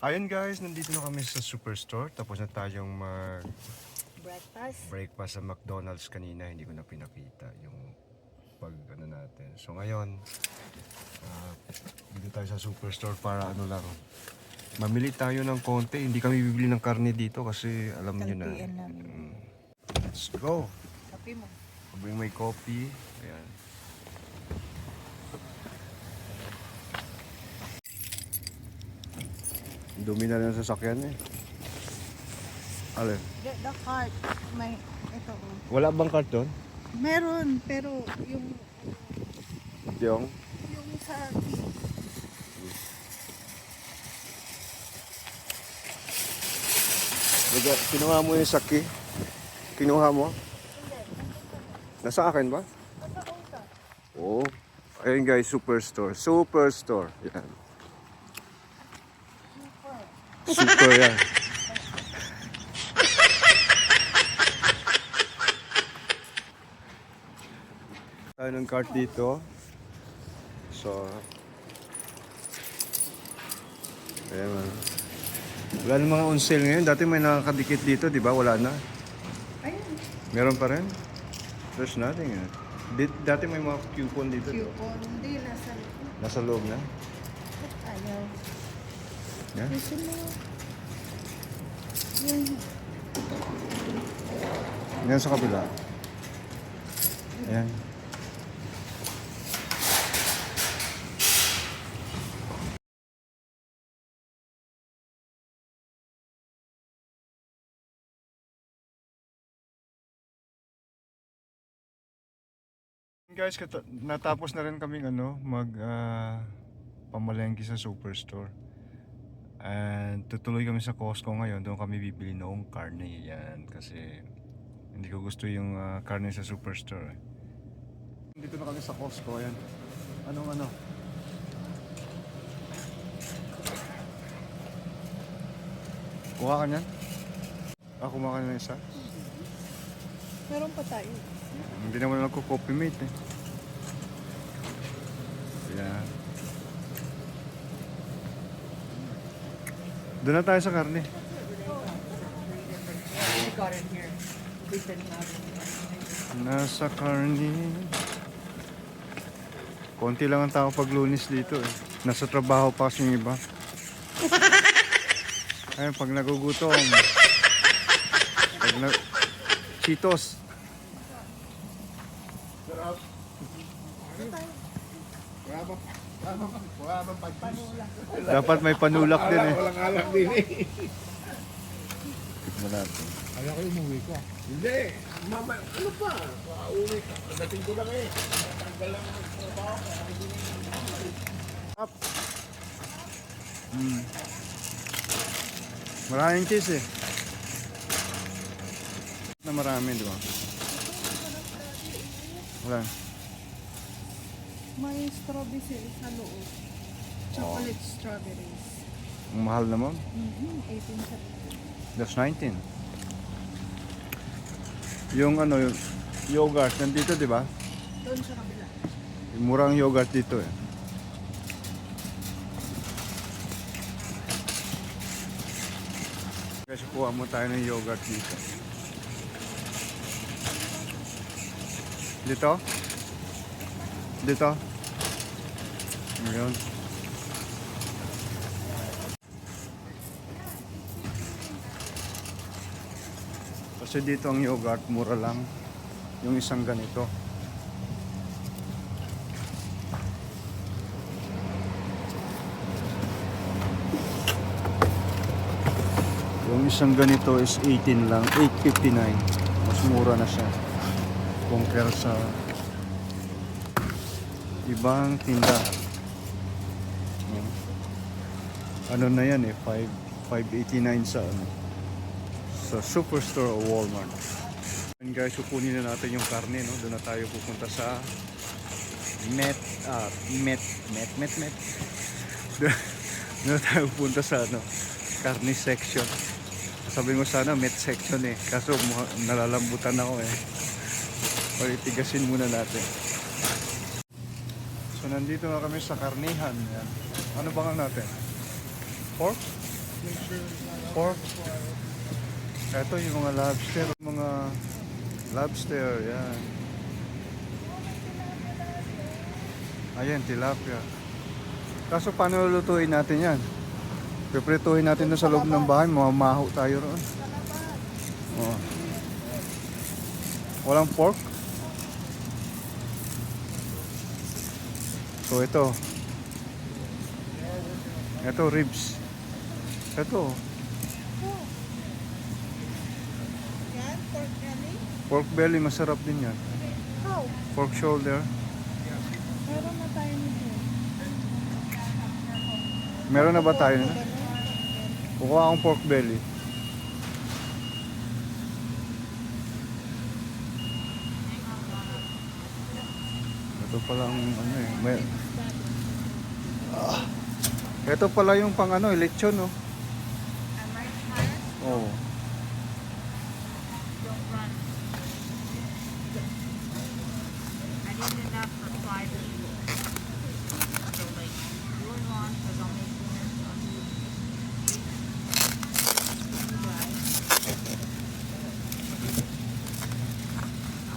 Ayun guys, nandito na kami sa Superstore. Tapos na tayong breakfast sa McDonald's kanina. Hindi ko na pinakita yung ano natin. So ngayon, dito tayo sa Superstore para ano lang. Mamili tayo ng konti. Hindi kami bibili ng karne dito kasi alam niyo na. Let's go! Kape mo. Habang may coffee. Ayan. Dumi na rin ang sasakyan eh. Alin? The cart. May, ito oh. Wala bang karton? Meron, pero Yung? yung sa Kinuha mo yung saki? Kinuha mo? Nasa akin ba? Oo. Ayun guys, Superstore. Superstore. Yan. Super yan. Tayo ng cart dito. So, ayan. Wala na mga on sale ngayon. Dati may nakakadikit dito, di ba? Wala na. Meron pa rin? There's nothing. Dati may mga coupon dito. coupon. Hindi, Nasa loob na. ayaw. Yan. Gusto mo. Yung Yan sa kabila. Ayan. Guys, natapos na rin kaming pamalengke sa Superstore. And tutuloy kami sa Costco ngayon. Doon kami bibili noong karne. Yan, kasi hindi ko gusto yung karne sa Superstore. Dito na kami sa Costco. Yan. Anong? Kuha ka niyan? Kumaha ka na isa? meron pa tayo. Hindi naman ako coffee mate eh. Yan. Doon na tayo sa karne. Nasa karne. Konti lang ang tao pag Lunes dito eh. Nasa trabaho pa kasi yung iba. Ayun, pag nagugutom. Cheetos. Dapat may panulak din eh. Walang alak din eh. Tikman natin. Kaya ko umuwi ka. Hindi. Mama, ano pa? Pauwi ka. Pagdating ko lang eh. Tanggal lang ang trabaho. Up. Maraming cheese eh. Na marami, di ba? Wala. May strawberry sa loob. Chocolate strawberries. Ang mahal naman. 18 sa That's 19. Yung yung yogurt nandito, di ba? doon sa kabila. Murang yogurt dito eh. Kasi kuha mo tayo ng yogurt dito. Dito? Dito? Ngayon. Kasi dito ang yogurt, mura lang. Yung isang ganito. Yung isang ganito is 18 lang, 8.59. Mas mura na siya compare sa ibang tinda. Ano na yan eh, 5.89 sa sa Superstore o Walmart. And guys, kukunin na natin yung karne, no? Doon na tayo pupunta sa Met. Doon na tayo pupunta sa karne section. Sabi mo sana Met section eh, kaso nalalambutan ako eh. Pagitigasin muna natin. So nandito na kami sa karnihan. Yan. Ano bang natin? Pork? Pork. Ito yung mga lobster. Mga lobster, yan. Ayan, tilapia. Kaso paano lutuin natin yan? Piprituhin natin doon sa loob ng bahay. Mamamaho tayo roon. Oh. Walang pork? So ito. Ito ribs. Ito. Yan, pork belly. Pork belly, masarap din yan. How? Pork shoulder. Meron na tayo nito. Meron na ba tayo na? Kukuha akong pork belly. Ito pala ang ano eh. Ito pala yung pang ano, lechon oh. Oh.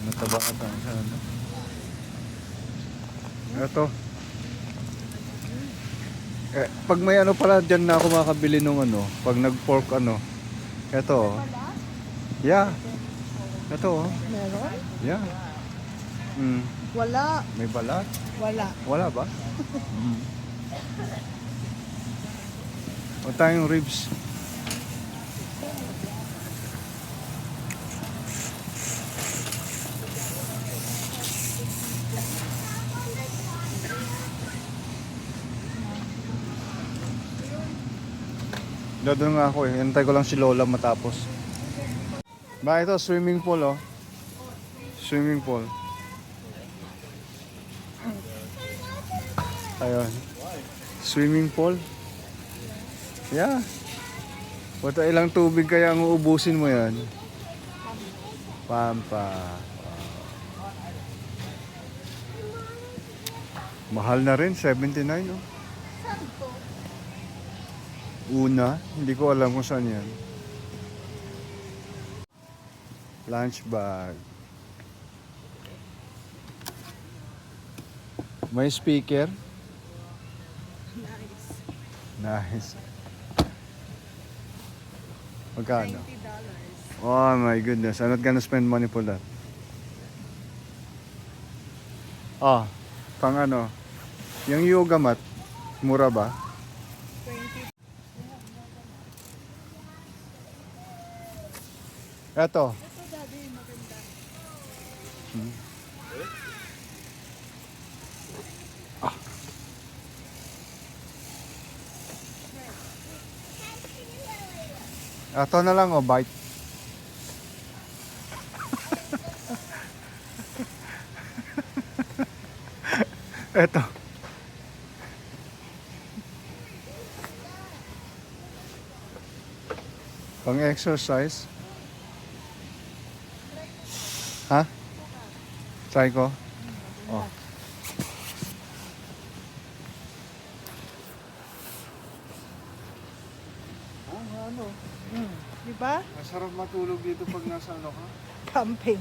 Mataba ka pa siya, ano? Ito. Pag may ano pala dyan na ako makakabili nung ano, pag nag-pork ano. Ito. Oh. Yeah. Ito oh. Meron? Yeah. Mm. Wala. May balat? Wala. Wala ba? Mm. O tayong ribs. Doon nga ako eh. Hintay ko lang si Lola matapos. Ba ito, swimming pool oh. Swimming pool. Ayun. Swimming pool. Yeah. Wata ilang tubig kaya ang uubusin mo yan? Pampa. Mahal na rin, 79 oh. Una, hindi ko alam kung saan yan. Lunch bag. May speaker. Nice. Magkano? $90. Oh my goodness, I'm not gonna spend money for that. Ah, pang ano? Yung yoga mat, mura ba? 20. Eto. Ito daddy, maganda. Eto na lang oh, bite. Eto. Pang exercise. Ha? Try ko? Oh. Ano? Di ba? Masarap matulog dito pag nasa ano ka? Camping.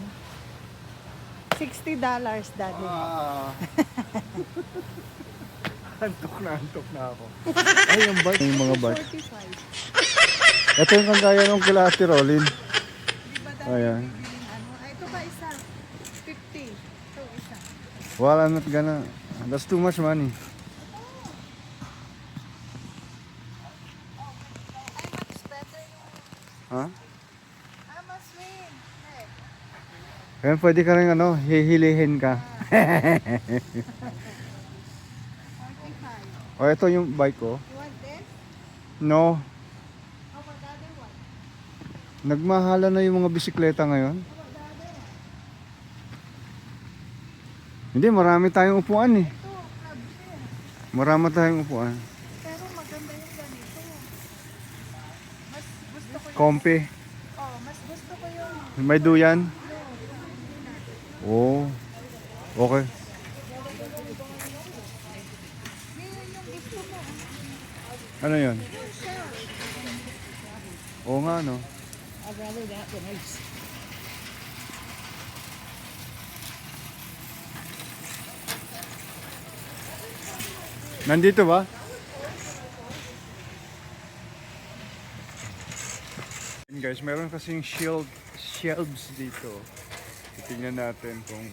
$60, daddy. Antok na ako. Ay, yung bike. Yung mga bike. 45. Ito yung kagaya nung kila Ate Rolin. Di ba daddy? Ayan. Bibiling ano? Ay, ito pa isa. 50. Ito isa. Well, I'm not gonna. That's too much money. Ay, much better yung... Ha? mas win. Hey. Kaya pwede ka rin ano, hihilihin ka. 45. O, ito yung bike ko. You want this? No. How about the other one? Nagmahala na yung mga bisikleta ngayon. How about the other one? Hindi, marami tayong upuan eh. Ito, club share. Marami tayong upuan. Pero maganda yung ganito. Mas gusto ko yung... Comfy. Oh, mas gusto ko yung... May duyan. No, Oo. Okay. yun yung gusto mo. Ano yun? Yung shell. Oo nga, no? I'd rather that than ice. Nandito ba? Yun guys, meron kasing shelves dito. Titingnan natin kung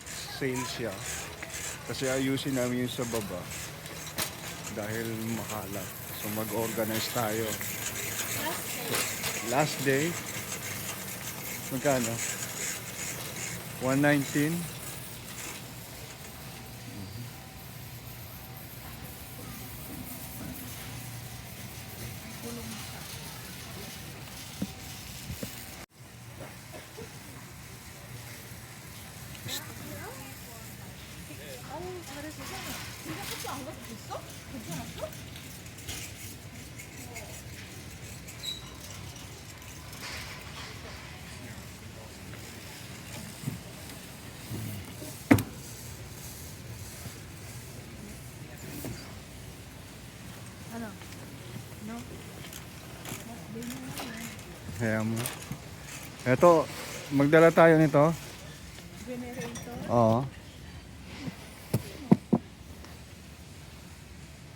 sale siya. Kasi ayusin namin yung sa baba. Dahil makalat. So mag-organize tayo. Last day. Magkano? 119. 잘했어. 진짜 커피 안 가도 됐어? 괜찮았어? Ano? No? Kaya mo. Eto, magdala tayo nito. Generator? Oo.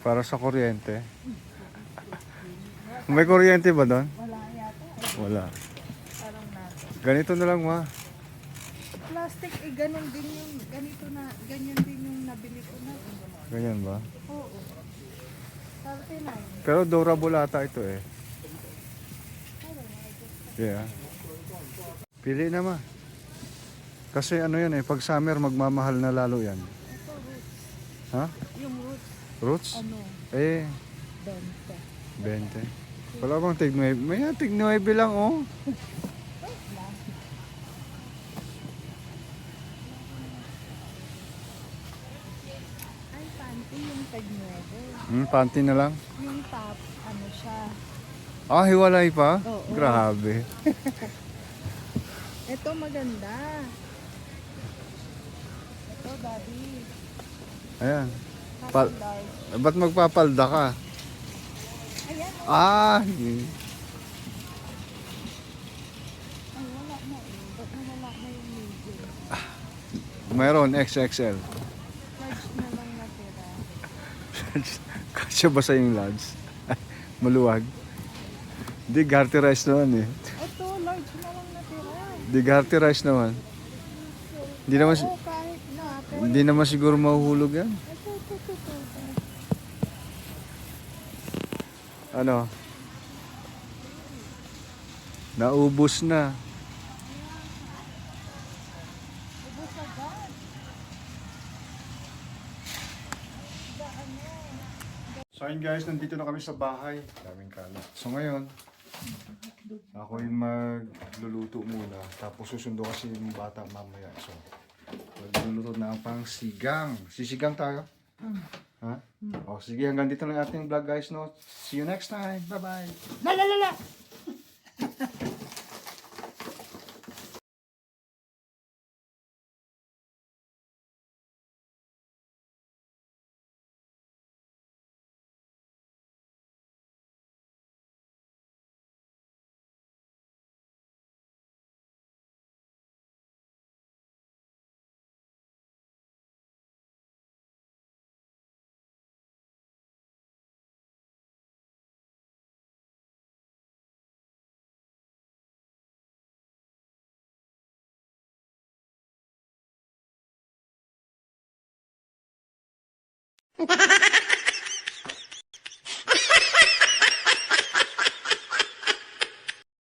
Para sa kuryente. May kuryente ba doon? Wala yata. Wala. Parang natin. Ganito na lang ma. Plastic, eh ganun din yung, ganito na, ganyan din yung nabili ko na. Ganyan ba? Oo. 39. Pero durable ata ito eh. Yeah. Pili na ma. Kasi ano yan eh, pag summer magmamahal na lalo yan. Ito, roots. Ha? Yung roots, Roots? ano, Eh, 20. 20. Wala bang tig 9? May tig 9 lang oh. Ay, panty yung tag 9. Panty na lang. Yung top, ano siya. Ah, hiwalay pa? Oo. Grabe. Ito maganda. Ito, daddy. Ayan. Half Pa- dark. Ba't magpapalda ka? Ayan, oh. Ah, Ay, wala na eh. Ba't nawala na yung medium? mayroon XXL. Large na lang natira. Kasya ba sa yung large? Maluwag. Di garterize naman eh. Ito, large na lang natira. Di garterize naman. Di naman, Oo, kahit na. Pero hindi naman siguro mahuhulog yan. ito. Ano? Naubos na. Ubus agad. So ayun guys, nandito na kami sa bahay. Daming kalat. So ngayon, ako yung magluluto muna. Tapos susundo kasi yung bata mamaya. So, magluluto na ang pang sigang. Sisigang tayo? Ha? O sige, hanggang dito lang ating vlog guys. No? See you next time. Bye-bye. La!